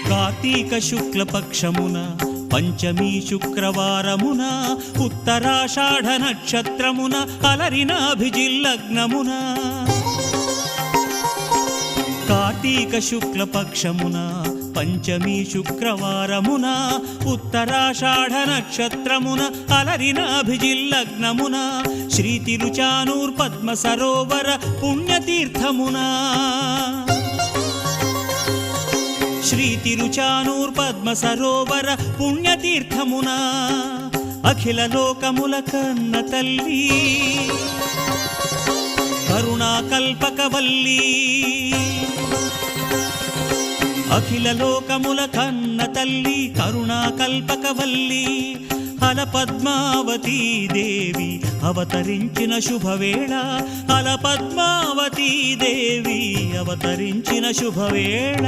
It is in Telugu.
కార్తీక శుక్ల పక్షమున పంచమీ శుక్రవారమున ఉత్తరాషాఢ నక్షత్రమున అలరినాభిజిల్లగ్నమున కార్తీక శుక్ల పక్షమున పంచమీ శుక్రవారమున ఉత్తరాషాఢ నక్షత్రమున అలరినాభిజిల్లగ్నమున శ్రీ తిరుచానూర్ పద్మ సరోవర పుణ్యతీర్థమున శ్రీ తిరుచానూర్ పద్మ సరోవర పుణ్యతీర్థమున అఖిల లోకముల కన్న తల్లి కరుణాకల్పకవల్లి అఖిల లోకముల కన్న తల్లి కరుణాకల్పకవల్లి అల పద్మావతీ దేవి అవతరించిన శుభవేళ అల పద్మావతీ దేవి అవతరించిన శుభవేళ